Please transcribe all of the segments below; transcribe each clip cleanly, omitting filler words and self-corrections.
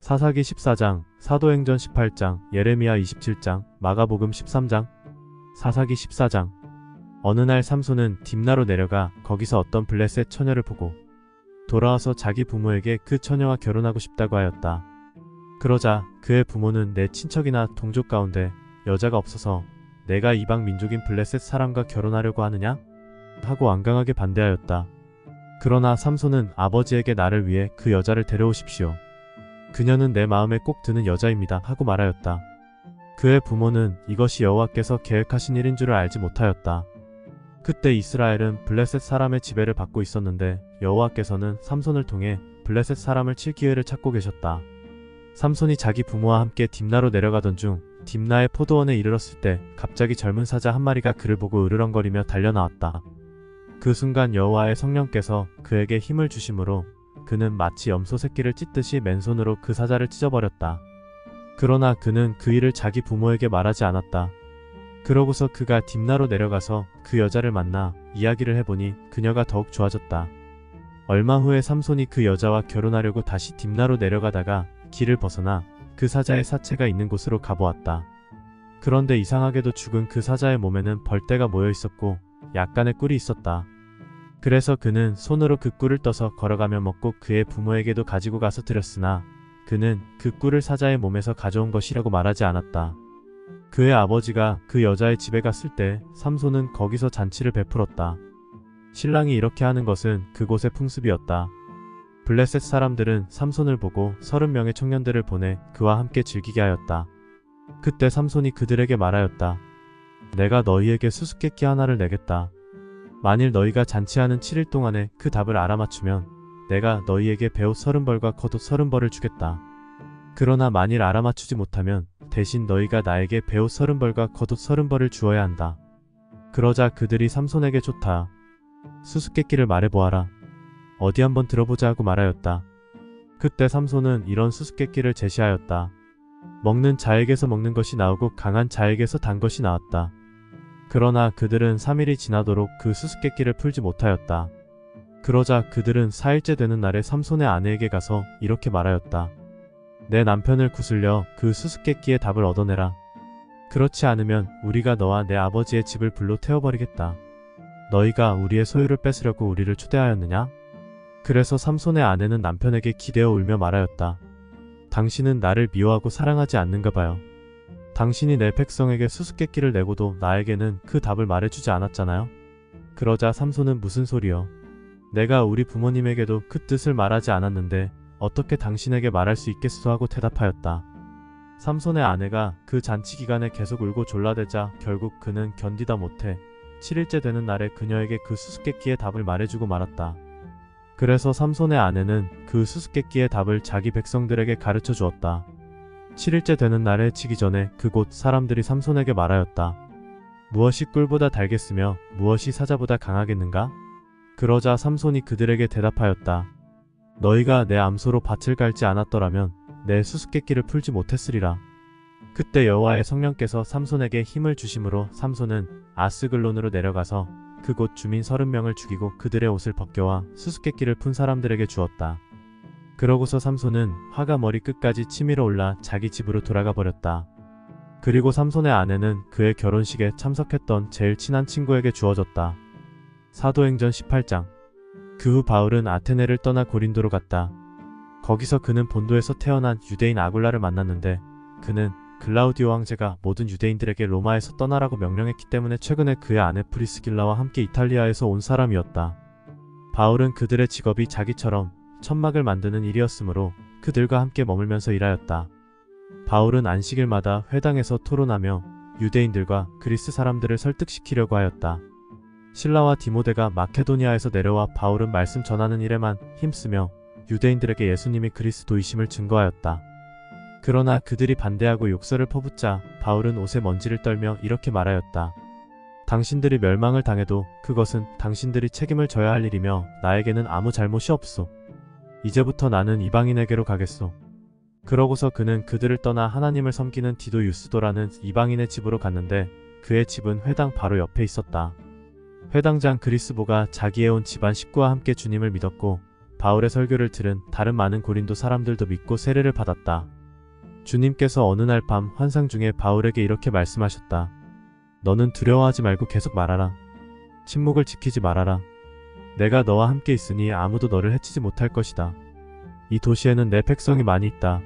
사사기 14장, 사도행전 18장, 예레미야 27장, 마가복음 13장, 사사기 14장. 어느 날 삼손은 딥나로 내려가 거기서 어떤 블레셋 처녀를 보고 돌아와서 자기 부모에게 그 처녀와 결혼하고 싶다고 하였다. 그러자 그의 부모는 내 친척이나 동족 가운데 여자가 없어서 내가 이방 민족인 블레셋 사람과 결혼하려고 하느냐? 하고 완강하게 반대하였다. 그러나 삼손은 아버지에게 나를 위해 그 여자를 데려오십시오. 그녀는 내 마음에 꼭 드는 여자입니다. 하고 말하였다. 그의 부모는 이것이 여호와께서 계획하신 일인 줄을 알지 못하였다. 그때 이스라엘은 블레셋 사람의 지배를 받고 있었는데 여호와께서는 삼손을 통해 블레셋 사람을 칠 기회를 찾고 계셨다. 삼손이 자기 부모와 함께 딥나로 내려가던 중 딥나의 포도원에 이르렀을 때 갑자기 젊은 사자 한 마리가 그를 보고 으르렁거리며 달려나왔다. 그 순간 여호와의 성령께서 그에게 힘을 주심으로 그는 마치 염소 새끼를 찢듯이 맨손으로 그 사자를 찢어버렸다. 그러나 그는 그 일을 자기 부모에게 말하지 않았다. 그러고서 그가 딥나로 내려가서 그 여자를 만나 이야기를 해보니 그녀가 더욱 좋아졌다. 얼마 후에 삼손이 그 여자와 결혼하려고 다시 딥나로 내려가다가 길을 벗어나 그 사자의 사체가 있는 곳으로 가보았다. 그런데 이상하게도 죽은 그 사자의 몸에는 벌떼가 모여 있었고 약간의 꿀이 있었다. 그래서 그는 손으로 그 꿀을 떠서 걸어가며 먹고 그의 부모에게도 가지고 가서 드렸으나 그는 그 꿀을 사자의 몸에서 가져온 것이라고 말하지 않았다. 그의 아버지가 그 여자의 집에 갔을 때 삼손은 거기서 잔치를 베풀었다. 신랑이 이렇게 하는 것은 그곳의 풍습이었다. 블레셋 사람들은 삼손을 보고 30명의 청년들을 보내 그와 함께 즐기게 하였다. 그때 삼손이 그들에게 말하였다. 내가 너희에게 수수께끼 하나를 내겠다. 만일 너희가 잔치하는 7일 동안에 그 답을 알아맞추면 내가 너희에게 베옷 30벌과 겉옷 30벌을 주겠다. 그러나 만일 알아맞추지 못하면 대신 너희가 나에게 베옷 30벌과 겉옷 30벌을 주어야 한다. 그러자 그들이 삼손에게 좋다. 수수께끼를 말해보아라. 어디 한번 들어보자 하고 말하였다. 그때 삼손은 이런 수수께끼를 제시하였다. 먹는 자에게서 먹는 것이 나오고 강한 자에게서 단 것이 나왔다. 그러나 그들은 3일이 지나도록 그 수수께끼를 풀지 못하였다. 그러자 그들은 4일째 되는 날에 삼손의 아내에게 가서 이렇게 말하였다. 내 남편을 구슬려 그 수수께끼의 답을 얻어내라. 그렇지 않으면 우리가 너와 내 아버지의 집을 불로 태워버리겠다. 너희가 우리의 소유를 뺏으려고 우리를 초대하였느냐? 그래서 삼손의 아내는 남편에게 기대어 울며 말하였다. 당신은 나를 미워하고 사랑하지 않는가 봐요. 당신이 내 백성에게 수수께끼를 내고도 나에게는 그 답을 말해주지 않았잖아요. 그러자 삼손은 무슨 소리요? 내가 우리 부모님에게도 그 뜻을 말하지 않았는데 어떻게 당신에게 말할 수 있겠소 하고 대답하였다. 삼손의 아내가 그 잔치 기간에 계속 울고 졸라대자 결국 그는 견디다 못해 7일째 되는 날에 그녀에게 그 수수께끼의 답을 말해주고 말았다. 그래서 삼손의 아내는 그 수수께끼의 답을 자기 백성들에게 가르쳐 주었다. 7일째 되는 날에 지기 전에 그곳 사람들이 삼손에게 말하였다. 무엇이 꿀보다 달겠으며 무엇이 사자보다 강하겠는가? 그러자 삼손이 그들에게 대답하였다. 너희가 내 암소로 밭을 갈지 않았더라면 내 수수께끼를 풀지 못했으리라. 그때 여호와의 성령께서 삼손에게 힘을 주심으로 삼손은 아스글론으로 내려가서 그곳 주민 30명을 죽이고 그들의 옷을 벗겨와 수수께끼를 푼 사람들에게 주었다. 그러고서 삼손은 화가 머리 끝까지 치밀어 올라 자기 집으로 돌아가 버렸다. 그리고 삼손의 아내는 그의 결혼식에 참석했던 제일 친한 친구에게 주어졌다. 사도행전 18장. 그 후 바울은 아테네를 떠나 고린도로 갔다. 거기서 그는 본도에서 태어난 유대인 아굴라를 만났는데 그는 글라우디오 황제가 모든 유대인들에게 로마에서 떠나라고 명령했기 때문에 최근에 그의 아내 프리스길라와 함께 이탈리아에서 온 사람이었다. 바울은 그들의 직업이 자기처럼 천막을 만드는 일이었으므로 그들과 함께 머물면서 일하였다. 바울은 안식일마다 회당에서 토론하며 유대인들과 그리스 사람들을 설득시키려고 하였다. 실라와 디모데가 마케도니아에서 내려와 바울은 말씀 전하는 일에만 힘쓰며 유대인들에게 예수님이 그리스도이심을 증거하였다. 그러나 그들이 반대하고 욕설을 퍼붓자 바울은 옷에 먼지를 떨며 이렇게 말하였다. 당신들이 멸망을 당해도 그것은 당신들이 책임을 져야 할 일이며 나에게는 아무 잘못이 없소. 이제부터 나는 이방인에게로 가겠소. 그러고서 그는 그들을 떠나 하나님을 섬기는 디도 유스도라는 이방인의 집으로 갔는데 그의 집은 회당 바로 옆에 있었다. 회당장 그리스보가 자기의 온 집안 식구와 함께 주님을 믿었고 바울의 설교를 들은 다른 많은 고린도 사람들도 믿고 세례를 받았다. 주님께서 어느 날 밤 환상 중에 바울에게 이렇게 말씀하셨다. 너는 두려워하지 말고 계속 말하라. 침묵을 지키지 말아라. 내가 너와 함께 있으니 아무도 너를 해치지 못할 것이다. 이 도시에는 내 백성이 많이 있다.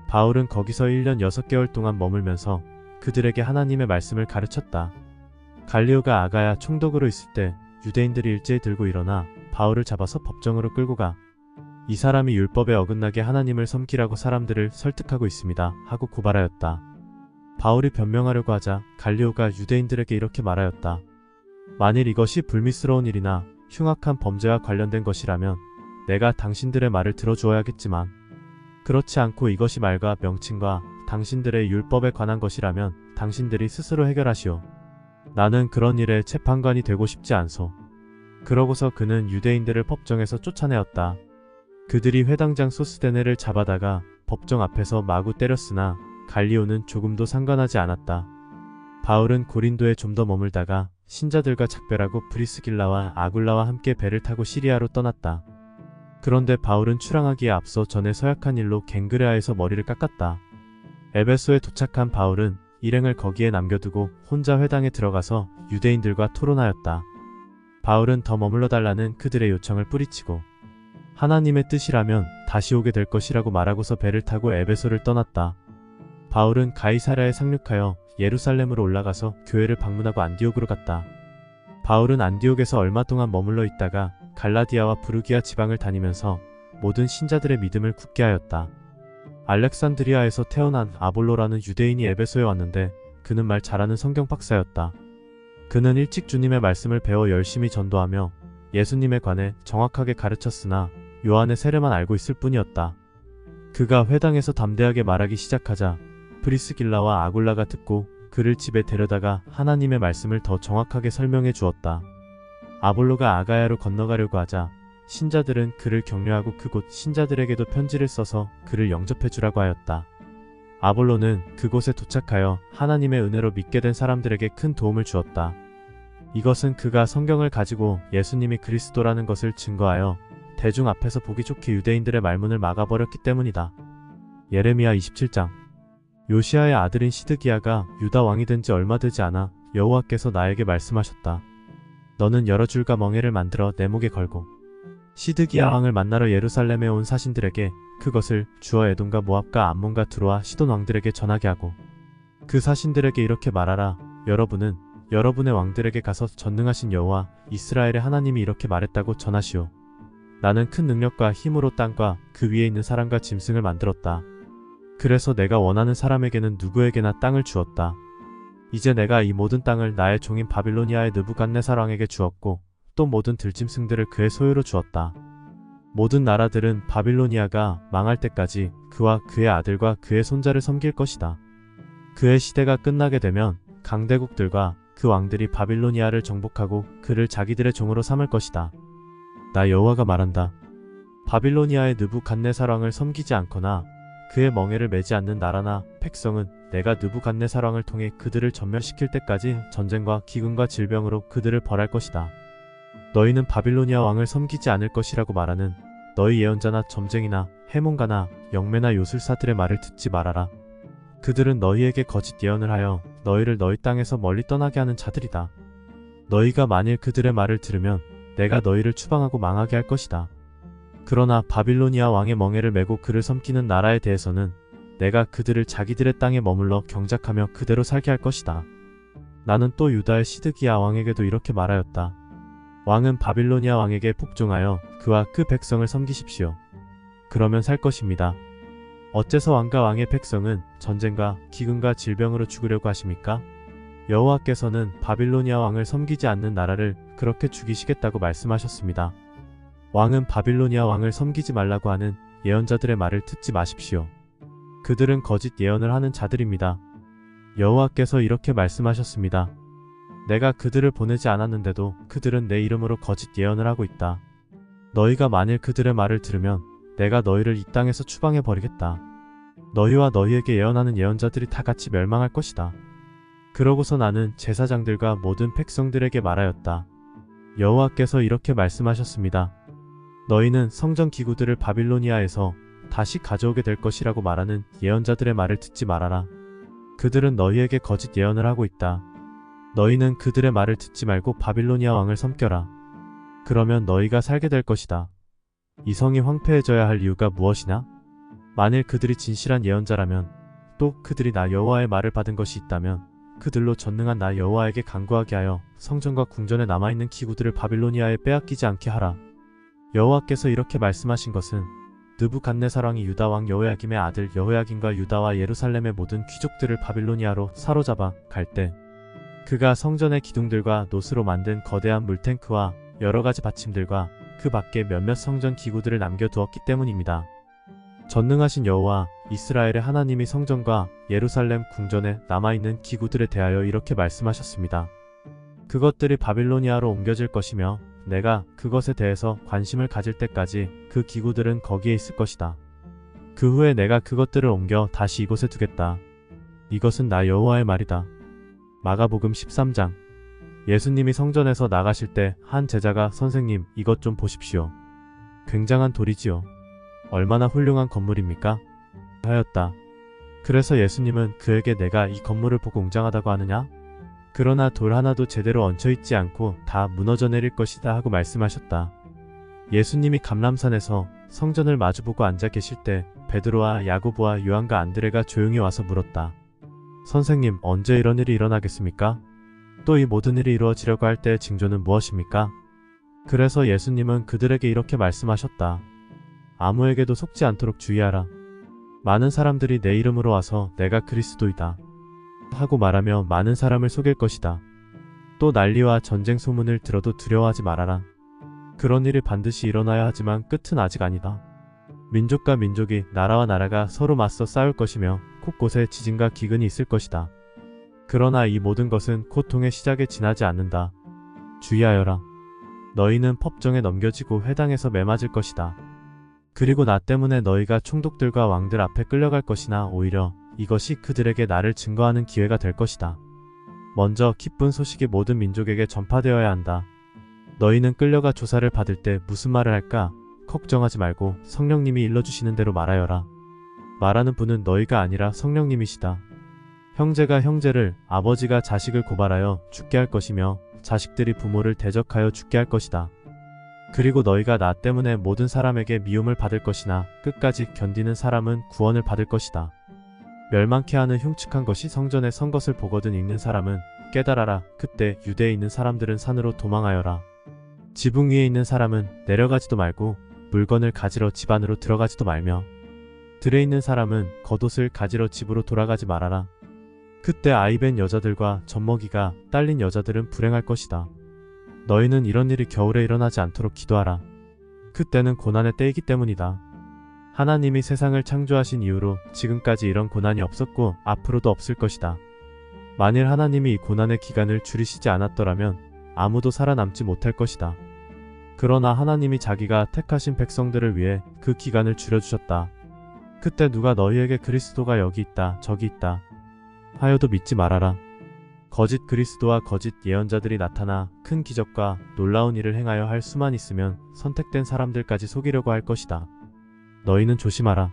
바울은 거기서 1년 6개월 동안 머물면서 그들에게 하나님의 말씀을 가르쳤다. 갈리오가 아가야 총독으로 있을 때 유대인들이 일제히 들고 일어나 바울을 잡아서 법정으로 끌고 가. 이 사람이 율법에 어긋나게 하나님을 섬기라고 사람들을 설득하고 있습니다. 하고 고발하였다. 바울이 변명하려고 하자 갈리오가 유대인들에게 이렇게 말하였다. 만일 이것이 불미스러운 일이나 흉악한 범죄와 관련된 것이라면 내가 당신들의 말을 들어주어야겠지만 그렇지 않고 이것이 말과 명칭과 당신들의 율법에 관한 것이라면 당신들이 스스로 해결하시오. 나는 그런 일에 재판관이 되고 싶지 않소. 그러고서 그는 유대인들을 법정에서 쫓아내었다. 그들이 회당장 소스데네를 잡아다가 법정 앞에서 마구 때렸으나 갈리오는 조금도 상관하지 않았다. 바울은 고린도에 좀 더 머물다가 신자들과 작별하고 브리스길라와 아굴라와 함께 배를 타고 시리아로 떠났다. 그런데 바울은 출항하기에 앞서 전에 서약한 일로 갱그레아에서 머리를 깎았다. 에베소에 도착한 바울은 일행을 거기에 남겨두고 혼자 회당에 들어가서 유대인들과 토론하였다. 바울은 더 머물러 달라는 그들의 요청을 뿌리치고 하나님의 뜻이라면 다시 오게 될 것이라고 말하고서 배를 타고 에베소를 떠났다. 바울은 가이사랴에 상륙하여 예루살렘으로 올라가서 교회를 방문하고 안디옥으로 갔다. 바울은 안디옥에서 얼마 동안 머물러 있다가 갈라디아와 부르기아 지방을 다니면서 모든 신자들의 믿음을 굳게 하였다. 알렉산드리아에서 태어난 아볼로라는 유대인이 에베소에 왔는데 그는 말 잘하는 성경 박사였다. 그는 일찍 주님의 말씀을 배워 열심히 전도하며 예수님에 관해 정확하게 가르쳤으나 요한의 세례만 알고 있을 뿐이었다. 그가 회당에서 담대하게 말하기 시작하자 프리스길라와 아굴라가 듣고 그를 집에 데려다가 하나님의 말씀을 더 정확하게 설명해 주었다. 아볼로가 아가야로 건너가려고 하자 신자들은 그를 격려하고 그곳 신자들에게도 편지를 써서 그를 영접해 주라고 하였다. 아볼로는 그곳에 도착하여 하나님의 은혜로 믿게 된 사람들에게 큰 도움을 주었다. 이것은 그가 성경을 가지고 예수님이 그리스도라는 것을 증거하여 대중 앞에서 보기 좋게 유대인들의 말문을 막아버렸기 때문이다. 예레미야 27장. 요시아의 아들인 시드기야가 유다 왕이 된 지 얼마 되지 않아 여호와께서 나에게 말씀하셨다. 너는 여러 줄과 멍에를 만들어 내 목에 걸고 시드기야 왕을 만나러 예루살렘에 온 사신들에게 그것을 주어 에돔과 모압과 암몬과 두로와 시돈 왕들에게 전하게 하고 그 사신들에게 이렇게 말하라. 여러분은 여러분의 왕들에게 가서 전능하신 여호와 이스라엘의 하나님이 이렇게 말했다고 전하시오. 나는 큰 능력과 힘으로 땅과 그 위에 있는 사람과 짐승을 만들었다. 그래서 내가 원하는 사람에게는 누구에게나 땅을 주었다. 이제 내가 이 모든 땅을 나의 종인 바빌로니아의 느부갓네살 왕에게 주었고 또 모든 들짐승들을 그의 소유로 주었다. 모든 나라들은 바빌로니아가 망할 때까지 그와 그의 아들과 그의 손자를 섬길 것이다. 그의 시대가 끝나게 되면 강대국들과 그 왕들이 바빌로니아를 정복하고 그를 자기들의 종으로 삼을 것이다. 나 여호와가 말한다. 바빌로니아의 느부갓네살 왕을 섬기지 않거나 그의 멍에를 매지 않는 나라나 백성은 내가 느부갓네살 왕을 통해 그들을 전멸시킬 때까지 전쟁과 기근과 질병으로 그들을 벌할 것이다. 너희는 바빌로니아 왕을 섬기지 않을 것이라고 말하는 너희 예언자나 점쟁이나 해몽가나 영매나 요술사들의 말을 듣지 말아라. 그들은 너희에게 거짓 예언을 하여 너희를 너희 땅에서 멀리 떠나게 하는 자들이다. 너희가 만일 그들의 말을 들으면 내가 너희를 추방하고 망하게 할 것이다. 그러나 바빌로니아 왕의 멍에를 메고 그를 섬기는 나라에 대해서는 내가 그들을 자기들의 땅에 머물러 경작하며 그대로 살게 할 것이다. 나는 또 유다의 시드기야 왕에게도 이렇게 말하였다. 왕은 바빌로니아 왕에게 복종하여 그와 그 백성을 섬기십시오. 그러면 살 것입니다. 어째서 왕과 왕의 백성은 전쟁과 기근과 질병으로 죽으려고 하십니까? 여호와께서는 바빌로니아 왕을 섬기지 않는 나라를 그렇게 죽이시겠다고 말씀하셨습니다. 왕은 바빌로니아 왕을 섬기지 말라고 하는 예언자들의 말을 듣지 마십시오. 그들은 거짓 예언을 하는 자들입니다. 여호와께서 이렇게 말씀하셨습니다. 내가 그들을 보내지 않았는데도 그들은 내 이름으로 거짓 예언을 하고 있다. 너희가 만일 그들의 말을 들으면 내가 너희를 이 땅에서 추방해 버리겠다. 너희와 너희에게 예언하는 예언자들이 다 같이 멸망할 것이다. 그러고서 나는 제사장들과 모든 백성들에게 말하였다. 여호와께서 이렇게 말씀하셨습니다. 너희는 성전 기구들을 바빌로니아에서 다시 가져오게 될 것이라고 말하는 예언자들의 말을 듣지 말아라. 그들은 너희에게 거짓 예언을 하고 있다. 너희는 그들의 말을 듣지 말고 바빌로니아 왕을 섬겨라. 그러면 너희가 살게 될 것이다. 이 성이 황폐해져야 할 이유가 무엇이냐? 만일 그들이 진실한 예언자라면, 또 그들이 나 여호와의 말을 받은 것이 있다면 그들로 전능한 나 여호와에게 간구하게 하여 성전과 궁전에 남아있는 기구들을 바빌로니아에 빼앗기지 않게 하라. 여호와께서 이렇게 말씀하신 것은 느부갓네살 왕이 유다 왕 여호야김의 아들 여호야김과 유다와 예루살렘의 모든 귀족들을 바빌로니아로 사로잡아 갈 때 그가 성전의 기둥들과 노스로 만든 거대한 물탱크와 여러가지 받침들과 그 밖에 몇몇 성전 기구들을 남겨두었기 때문입니다. 전능하신 여호와 이스라엘의 하나님이 성전과 예루살렘 궁전에 남아있는 기구들에 대하여 이렇게 말씀하셨습니다. 그것들이 바빌로니아로 옮겨질 것이며 내가 그것에 대해서 관심을 가질 때까지 그 기구들은 거기에 있을 것이다. 그 후에 내가 그것들을 옮겨 다시 이곳에 두겠다. 이것은 나 여호와의 말이다. 마가복음 13장. 예수님이 성전에서 나가실 때 한 제자가 선생님 이것 좀 보십시오. 굉장한 돌이지요. 얼마나 훌륭한 건물입니까? 하였다. 그래서 예수님은 그에게 내가 이 건물을 보고 웅장하다고 하느냐? 그러나 돌 하나도 제대로 얹혀있지 않고 다 무너져 내릴 것이다 하고 말씀하셨다. 예수님이 감람산에서 성전을 마주보고 앉아 계실 때 베드로와 야고보와 요한과 안드레가 조용히 와서 물었다. 선생님, 언제 이런 일이 일어나겠습니까? 또 이 모든 일이 이루어지려고 할 때의 징조는 무엇입니까? 그래서 예수님은 그들에게 이렇게 말씀하셨다. 아무에게도 속지 않도록 주의하라. 많은 사람들이 내 이름으로 와서 내가 그리스도이다 하고 말하며 많은 사람을 속일 것이다. 또 난리와 전쟁 소문을 들어도 두려워하지 말아라. 그런 일이 반드시 일어나야 하지만 끝은 아직 아니다. 민족과 민족이, 나라와 나라가 서로 맞서 싸울 것이며 곳곳에 지진과 기근이 있을 것이다. 그러나 이 모든 것은 고통의 시작에 지나지 않는다. 주의하여라. 너희는 법정에 넘겨지고 회당에서 매맞을 것이다. 그리고 나 때문에 너희가 총독들과 왕들 앞에 끌려갈 것이나 오히려 이것이 그들에게 나를 증거하는 기회가 될 것이다. 먼저 기쁜 소식이 모든 민족에게 전파되어야 한다. 너희는 끌려가 조사를 받을 때 무슨 말을 할까? 걱정하지 말고 성령님이 일러주시는 대로 말하여라. 말하는 분은 너희가 아니라 성령님이시다. 형제가 형제를, 아버지가 자식을 고발하여 죽게 할 것이며 자식들이 부모를 대적하여 죽게 할 것이다. 그리고 너희가 나 때문에 모든 사람에게 미움을 받을 것이나 끝까지 견디는 사람은 구원을 받을 것이다. 멸망케 하는 흉측한 것이 성전에 선 것을 보거든 읽는 사람은 깨달아라. 그때 유대에 있는 사람들은 산으로 도망하여라. 지붕 위에 있는 사람은 내려가지도 말고 물건을 가지러 집 안으로 들어가지도 말며 들에 있는 사람은 겉옷을 가지러 집으로 돌아가지 말아라. 그때 아이벤 여자들과 젖먹이가 딸린 여자들은 불행할 것이다. 너희는 이런 일이 겨울에 일어나지 않도록 기도하라. 그때는 고난의 때이기 때문이다. 하나님이 세상을 창조하신 이후로 지금까지 이런 고난이 없었고 앞으로도 없을 것이다. 만일 하나님이 이 고난의 기간을 줄이시지 않았더라면 아무도 살아남지 못할 것이다. 그러나 하나님이 자기가 택하신 백성들을 위해 그 기간을 줄여주셨다. 그때 누가 너희에게 그리스도가 여기 있다, 저기 있다 하여도 믿지 말아라. 거짓 그리스도와 거짓 예언자들이 나타나 큰 기적과 놀라운 일을 행하여 할 수만 있으면 선택된 사람들까지 속이려고 할 것이다. 너희는 조심하라.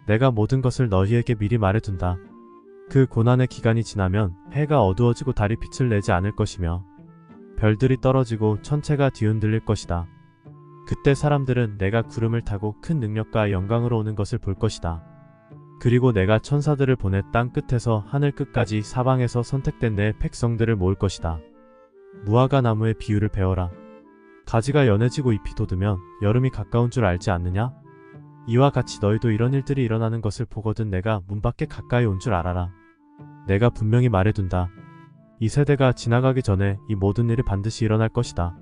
내가 모든 것을 너희에게 미리 말해둔다. 그 고난의 기간이 지나면 해가 어두워지고 달이 빛을 내지 않을 것이며 별들이 떨어지고 천체가 뒤흔들릴 것이다. 그때 사람들은 내가 구름을 타고 큰 능력과 영광으로 오는 것을 볼 것이다. 그리고 내가 천사들을 보내 땅 끝에서 하늘 끝까지 사방에서 선택된 내 백성들을 모을 것이다. 무화과 나무의 비유를 배워라. 가지가 연해지고 잎이 돋으면 여름이 가까운 줄 알지 않느냐? 이와 같이 너희도 이런 일들이 일어나는 것을 보거든 내가 문 밖에 가까이 온 줄 알아라. 내가 분명히 말해둔다. 이 세대가 지나가기 전에 이 모든 일이 반드시 일어날 것이다.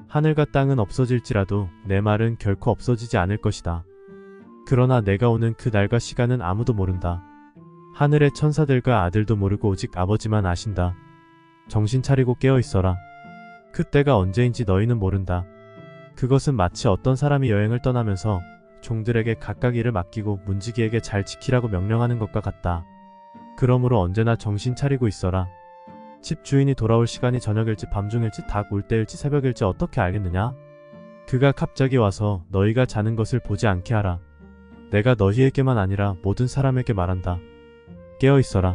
하늘과 땅은 없어질지라도 내 말은 결코 없어지지 않을 것이다. 그러나 내가 오는 그 날과 시간은 아무도 모른다. 하늘의 천사들과 아들도 모르고 오직 아버지만 아신다. 정신 차리고 깨어 있어라. 그때가 언제인지 너희는 모른다. 그것은 마치 어떤 사람이 여행을 떠나면서 종들에게 각각 일을 맡기고 문지기에게 잘 지키라고 명령하는 것과 같다. 그러므로 언제나 정신 차리고 있어라. 집 주인이 돌아올 시간이 저녁일지 밤중일지 닭 울 때일지 새벽일지 어떻게 알겠느냐? 그가 갑자기 와서 너희가 자는 것을 보지 않게 하라. 내가 너희에게만 아니라 모든 사람에게 말한다. 깨어 있어라.